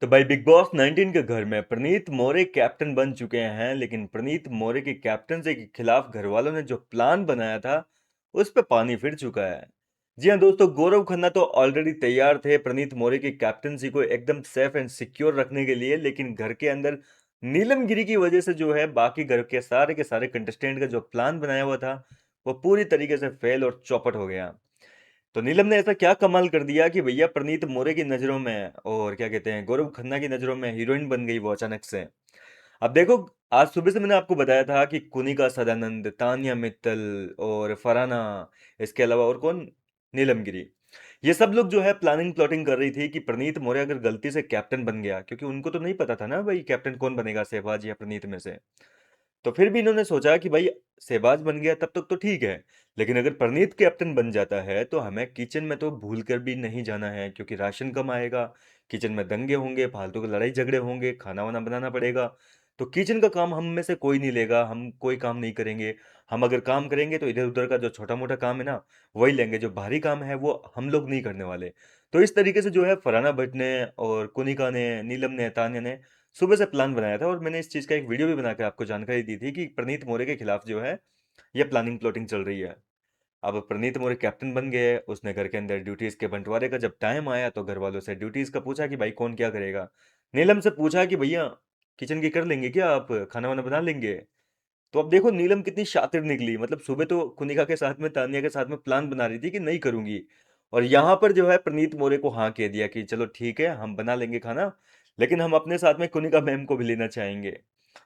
तो भाई big boss 19 के घर में प्रणीत मोरे कैप्टन बन चुके हैं, लेकिन प्रणीत मोरे की कैप्टनसी के खिलाफ घर वालों ने जो प्लान बनाया था उस पे पानी फिर चुका है। जी हाँ दोस्तों, गौरव खन्ना तो ऑलरेडी तैयार थे प्रणीत मोरे की कैप्टनसी को एकदम सेफ एंड सिक्योर रखने के लिए, लेकिन घर के अंदर नीलम गिरी की वजह से जो है बाकी घर के सारे कंटेस्टेंट का जो प्लान बनाया हुआ था वो पूरी तरीके से फेल और चौपट हो गया। तो नीलम ने ऐसा क्या कमाल कर दिया कि भैया प्रणीत मोरे की नजरों में और क्या कहते हैं गौरव खन्ना की नजरों में हीरोइन बन गई वो अचानक से। अब देखो, आज सुबह से मैंने आपको बताया था कि कुनिका सदानंद, तानिया मित्तल और फरहाना, इसके अलावा और कौन, नीलम गिरी, ये सब लोग जो है प्लानिंग प्लॉटिंग कर रही थी कि प्रणीत मोरे अगर गलती से कैप्टन बन गया, क्योंकि उनको तो नहीं पता था ना भाई कैप्टन कौन बनेगा, सहबाज या प्रणीत में से। तो फिर भी इन्होंने सोचा कि भाई शहबाज बन गया तब तक तो ठीक है, लेकिन अगर परनीत कैप्टन बन जाता है तो हमें किचन में तो भूल कर भी नहीं जाना है, क्योंकि राशन कम आएगा, किचन में दंगे होंगे, फालतू के लड़ाई झगड़े होंगे, खाना वाना बनाना पड़ेगा। तो किचन का काम हम में से कोई नहीं लेगा, हम कोई काम नहीं करेंगे। हम अगर काम करेंगे तो इधर उधर का जो छोटा मोटा काम है ना वही लेंगे, जो भारी काम है वो हम लोग नहीं करने वाले। तो इस तरीके से जो है फरहाना भट्ट ने और कुनिका ने, नीलम ने, तान्या ने सुबह से प्लान बनाया था, और मैंने इस चीज़ का एक वीडियो भी बनाकर आपको जानकारी दी थी कि प्रणीत मोरे के खिलाफ जो है ये प्लानिंग प्लॉटिंग चल रही है। अब प्रणीत मोरे कैप्टन बन गए, उसने घर के अंदर ड्यूटीज के बंटवारे का जब टाइम आया तो घर वालों से ड्यूटीज का पूछा कि भाई कौन क्या करेगा। नीलम से पूछा कि भैया किचन की कर लेंगे क्या, आप खाना वाना बना लेंगे। तो अब देखो नीलम कितनी शातिर निकली, मतलब सुबह तो कुनिका के साथ में, तानिया के साथ में प्लान बना रही थी कि नहीं करूंगी, और यहाँ पर जो है प्रणीत मोरे को हाँ कह दिया कि चलो ठीक है हम बना लेंगे खाना, लेकिन हम अपने साथ में कुनिका मैम को भी लेना चाहेंगे।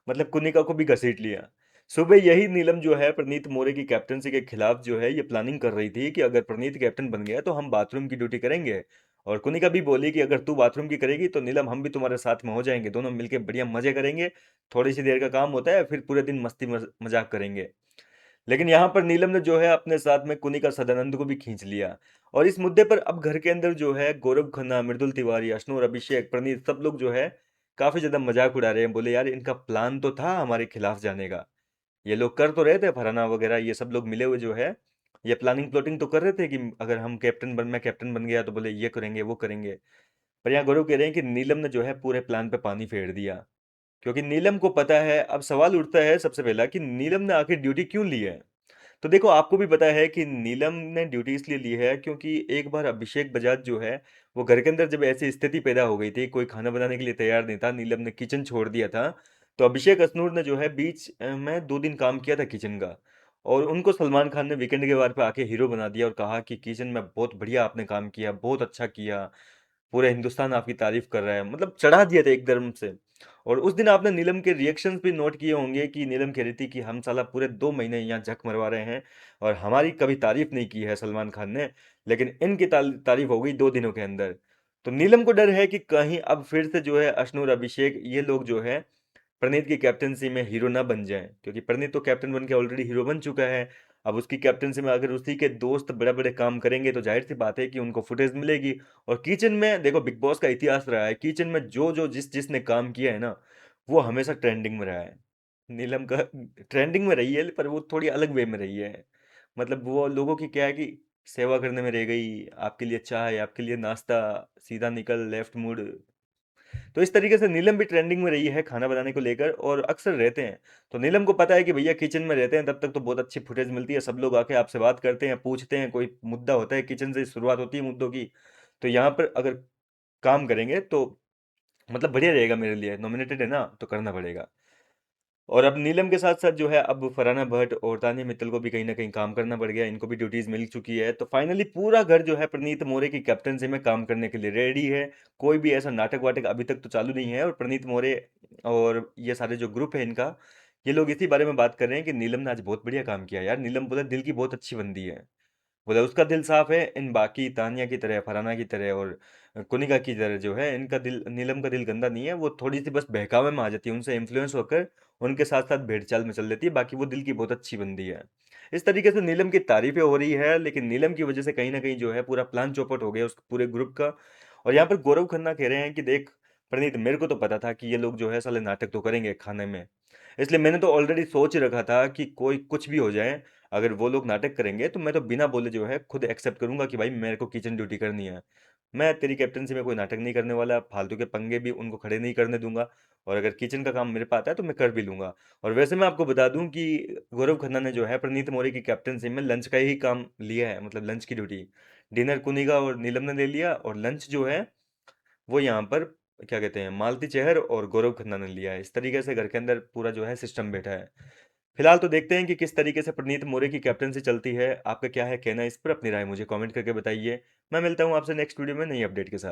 मतलब कुनिका को भी घसीट लिया। सुबह यही नीलम जो है प्रणीत मोरे की कैप्टनसी के खिलाफ जो है ये प्लानिंग कर रही थी कि अगर प्रणीत कैप्टन बन गया तो हम बाथरूम की ड्यूटी करेंगे, और कुनिका भी बोली कि अगर तू बाथरूम की करेगी तो नीलम हम भी तुम्हारे साथ में हो जाएंगे, दोनों मिलके बढ़िया मजे करेंगे। थोड़ी सी देर का काम होता है, फिर पूरे दिन मस्ती मजाक करेंगे। लेकिन यहाँ पर नीलम ने जो है अपने साथ में कुनिका सदानंद को भी खींच लिया। और इस मुद्दे पर अब घर के अंदर जो है गौरव खन्ना, मृदुल तिवारी, अशनोर, अभिषेक, प्रणीत, सब लोग जो है काफी ज्यादा मजाक उड़ा रहे हैं। बोले यार इनका प्लान तो था हमारे खिलाफ जाने का, ये लोग कर तो रहे थे, फरहाना वगैरह ये सब लोग मिले हुए जो है ये प्लानिंग प्लॉटिंग तो कर रहे थे कि अगर हम मैं कैप्टन बन गया तो बोले ये करेंगे वो करेंगे। पर यहाँ गौरव कह रहे हैं कि नीलम ने जो है पूरे प्लान पे पानी फेर दिया, क्योंकि नीलम को पता है। अब सवाल उठता है सबसे पहला कि नीलम ने आखिर ड्यूटी क्यों ली है। तो देखो, आपको भी पता है कि नीलम ने ड्यूटी इसलिए ली है क्योंकि एक बार अभिषेक बजाज जो है वो घर के अंदर जब ऐसी स्थिति पैदा हो गई थी, कोई खाना बनाने के लिए तैयार नहीं था, नीलम ने किचन छोड़ दिया था, तो अभिषेक अशनूर ने जो है बीच में 2 दिन काम किया था किचन का, और उनको सलमान खान ने वीकेंड के वार पे आके हीरो बना दिया और कहा कि किचन में बहुत बढ़िया आपने काम किया, बहुत अच्छा किया, पूरे हिंदुस्तान आपकी तारीफ कर रहा है, मतलब चढ़ा दिया था एक धर्म से। और उस दिन आपने नीलम के रिएक्शंस भी नोट किए होंगे कि नीलम कह रही थी कि हम साला पूरे 2 महीने यहाँ जक मरवा रहे हैं और हमारी कभी तारीफ नहीं की है सलमान खान ने, लेकिन इनकी तारीफ हो गई 2 दिनों के अंदर। तो नीलम को डर है कि कहीं अब फिर से जो है अशनूर, अभिषेक, ये लोग जो है प्रणीत की कैप्टनसी में हीरो ना बन जाएं, क्योंकि प्रणीत तो कैप्टन बन के ऑलरेडी हीरो बन चुका है। अब उसकी कैप्टनसी में अगर उसी के दोस्त बड़े बड़े काम करेंगे तो जाहिर सी बात है कि उनको फुटेज मिलेगी। और किचन में देखो, बिग बॉस का इतिहास रहा है, किचन में जो जो जिसने काम किया है ना वो हमेशा ट्रेंडिंग में रहा है। नीलम का ट्रेंडिंग में रही है, पर वो थोड़ी अलग वे में रही है। मतलब वो लोगों की क्या है कि सेवा करने में रह गई, आपके लिए चाय, आपके लिए नाश्ता, सीधा निकल लेफ्ट मूड। तो इस तरीके से नीलम भी ट्रेंडिंग में रही है खाना बनाने को लेकर, और अक्सर रहते हैं। तो नीलम को पता है कि भैया किचन में रहते हैं तब तक तो बहुत अच्छी फुटेज मिलती है, सब लोग आके आपसे बात करते हैं, पूछते हैं, कोई मुद्दा होता है किचन से शुरुआत होती है मुद्दों की। तो यहाँ पर अगर काम करेंगे तो मतलब बढ़िया रहेगा, मेरे लिए नॉमिनेटेड है ना तो करना पड़ेगा। और अब नीलम के साथ साथ जो है अब फरहाना भट्ट और तानिया मित्तल को भी कहीं ना कहीं काम करना पड़ गया, इनको भी ड्यूटीज मिल चुकी है। तो फाइनली पूरा घर जो है प्रणीत मोरे की कैप्टनसी में काम करने के लिए रेडी है। कोई भी ऐसा नाटक वाटक अभी तक तो चालू नहीं है, और प्रणीत मोरे और ये सारे जो ग्रुप है इनका, ये लोग इसी बारे में बात कर रहे हैं कि नीलम ने आज बहुत बढ़िया काम किया यार, नीलम बोला दिल की बहुत अच्छी बंदी है। बोला उसका दिल साफ है, इन बाकी तानिया की तरह, फरहाना की तरह और कुनिका की तरह जो है इनका दिल, नीलम का दिल गंदा नहीं है, वो थोड़ी सी बस बहकावे में आ जाती है, उनसे इन्फ्लुएंस होकर उनके साथ साथ भेड़चाल में चल देती है, बाकी वो दिल की बहुत अच्छी बंदी है। इस तरीके से नीलम की तारीफें हो रही है, लेकिन नीलम की वजह से कहीं ना कहीं जो है पूरा प्लान चौपट हो गया उस पूरे ग्रुप का। और यहाँ पर गौरव खन्ना कह रहे हैं कि देख प्रणीत, मेरे को तो पता था कि ये लोग जो है साले नाटक तो करेंगे खाने में, इसलिए मैंने तो ऑलरेडी सोच रखा था कि कोई कुछ भी हो जाए, अगर वो लोग नाटक करेंगे तो मैं तो बिना बोले जो है खुद एक्सेप्ट करूंगा कि भाई मेरे को किचन ड्यूटी करनी है। मैं तेरी कैप्टनसी में कोई नाटक नहीं करने वाला, फालतू के पंगे भी उनको खड़े नहीं करने दूंगा, और अगर किचन का काम मेरे पे आता है तो मैं कर भी लूंगा। और वैसे मैं आपको बता दूं कि गौरव खन्ना ने जो है प्रणीत मौर्य की कैप्टनसी में लंच का ही काम लिया है, मतलब लंच की ड्यूटी। डिनर कुनिका और नीलम ने ले लिया, और लंच जो है वो यहाँ पर क्या कहते हैं, मालती चहर और गौरव खन्ना ने लिया है। इस तरीके से घर के अंदर पूरा जो है सिस्टम बैठा है। फिलहाल तो देखते हैं कि किस तरीके से प्रणीत मोरे की कैप्टनसी चलती है। आपका क्या है कहना इस पर, अपनी राय मुझे कमेंट करके बताइए। मैं मिलता हूँ आपसे नेक्स्ट वीडियो में नई अपडेट के साथ।